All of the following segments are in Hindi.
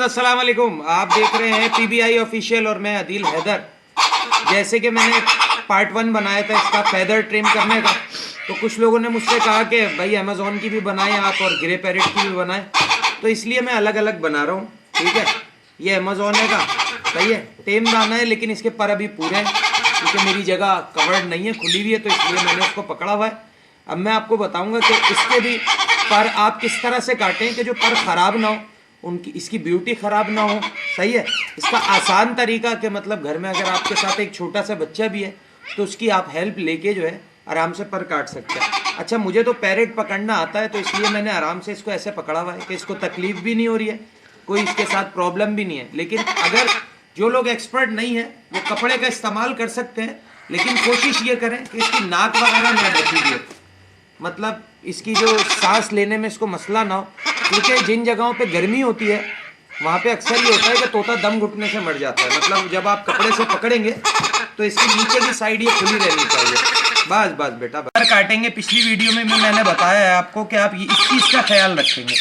अस्सलाम वालेकुम। आप देख रहे हैं पीबीआई ऑफिशियल और मैं अदील हैदर। जैसे कि मैंने पार्ट 1 बनाया था इसका फेदर ट्रिम करने का, तो कुछ लोगों ने मुझसे कहा कि भाई अमेज़ॉन की भी बनाएं आप और ग्रे पैरेट की भी बनाएं, तो इसलिए मैं अलग अलग बना रहा हूँ। ठीक है, ये अमेज़ॉन है का सही है, टेम दाना है, लेकिन इसके पर अभी पूरे हैं क्योंकि मेरी जगह कवर्ड नहीं है, खुली हुई है, तो इसलिए मैंने उसको पकड़ा हुआ है। अब मैं आपको बताऊँगा कि इसके भी पर आप किस तरह से काटें कि जो पर ख़राब ना हो, उनकी इसकी ब्यूटी ख़राब ना हो। सही है, इसका आसान तरीका कि मतलब घर में अगर आपके साथ एक छोटा सा बच्चा भी है तो उसकी आप हेल्प लेके जो है आराम से पर काट सकते हैं। अच्छा, मुझे तो पैरेट पकड़ना आता है, तो इसलिए मैंने आराम से इसको ऐसे पकड़ा हुआ है कि इसको तकलीफ भी नहीं हो रही है, कोई इसके साथ प्रॉब्लम भी नहीं है। लेकिन अगर जो लोग एक्सपर्ट नहीं है वो कपड़े का इस्तेमाल कर सकते हैं, लेकिन कोशिश ये करें कि इसकी नाक वगैरह ना ढकी हो, मतलब इसकी जो सांस लेने में इसको मसला ना हो, क्योंकि जिन जगहों पे गर्मी होती है वहाँ पे अक्सर ये होता है कि तोता दम घुटने से मर जाता है। मतलब जब आप कपड़े से पकड़ेंगे तो इसकी नीचे की साइड ये खुली रहनी चाहिए। बस बस बेटा, पर काटेंगे। पिछली वीडियो में मैंने बताया है आपको कि आप इस चीज़ का ख्याल रखेंगे।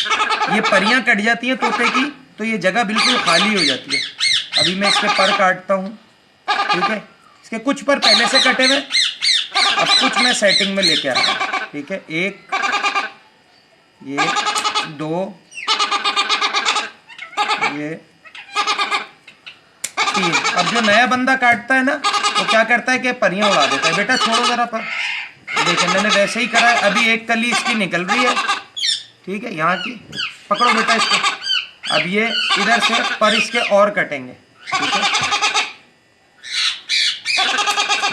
ये परियां कट जाती हैं तोते की तो ये जगह बिल्कुल खाली हो जाती है। अभी मैं इसके पर काटता हूँ। ठीक है, इसके कुछ पर पहले से कटे हुए, अब कुछ मैं सेटिंग में लेके आ रहा हूँ। ठीक है, एक, ये दो, ये तीन। अब जो नया बंदा काटता है ना वो क्या करता है कि परियां उड़ा देता है। बेटा छोड़ो जरा पर, देखिए मैंने वैसे ही करा है। अभी एक कली इसकी निकल रही है, ठीक है, यहाँ की पकड़ो बेटा इसको। अब ये इधर से पर इसके और कटेंगे। ठीक है,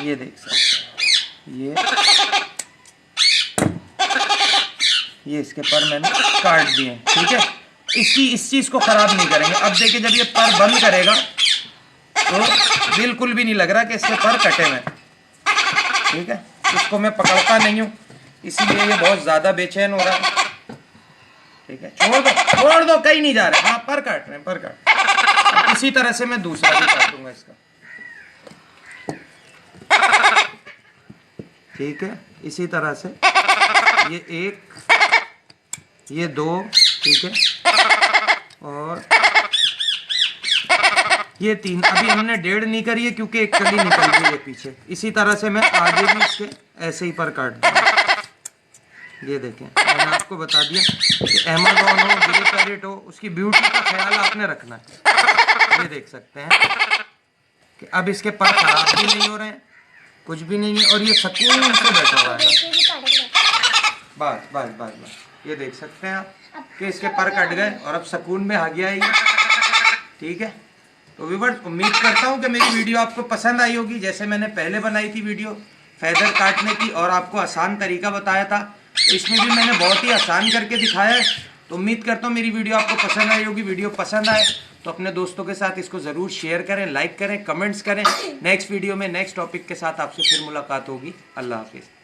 ये देख सकते हैं, ये इसके पर मैंने काट दिए। ठीक है, इस चीज़ को ख़राब नहीं करेंगे। अब देखिए जब ये पर बंद करेगा तो बिल्कुल भी नहीं लग रहा कि इसके पर कटे हुए। ठीक है, इसको मैं पकड़ता नहीं हूँ इसीलिए ये बहुत ज़्यादा बेचैन हो रहा है। ठीक है, छोड़ दो, कहीं नहीं जा रहे। हाँ, पर काट रहे हैं, पर काट। इसी तरह से मैं दूसरा भी काटूंगा इसका। ठीक है, इसी तरह से ये एक, ये दो, ठीक है, और ये तीन। अभी हमने 1.5 नहीं करी है क्योंकि एक कली निकल गई है पीछे। इसी तरह से मैं आगे भी इसके ऐसे ही पर काट दूँगा। ये देखें, मैंने आपको बता दिया कि अमेज़ॉन हो, ग्रे पैरेट हो, उसकी ब्यूटी का ख्याल आपने रखना है। ये देख सकते हैं कि अब इसके पर खराब भी नहीं हो रहे हैं, कुछ भी नहीं है, और ये सुकून से बैठा हुआ है। बस बस बस बस, ये देख सकते हैं आप कि इसके पर कट गए और अब सुकून में आ गया है ये। ठीक है, तो व्यूअर्स उम्मीद करता हूँ कि मेरी वीडियो आपको पसंद आई होगी। जैसे मैंने पहले बनाई थी वीडियो फेदर काटने की और आपको आसान तरीका बताया था, तो इसमें भी मैंने बहुत ही आसान करके दिखाया है। तो उम्मीद करता हूँ मेरी वीडियो आपको पसंद आई होगी। वीडियो पसंद आए तो अपने दोस्तों के साथ इसको ज़रूर शेयर करें, लाइक करें, कमेंट्स करें। नेक्स्ट वीडियो में नेक्स्ट टॉपिक के साथ आपसे फिर मुलाकात होगी। अल्लाह हाफिज़।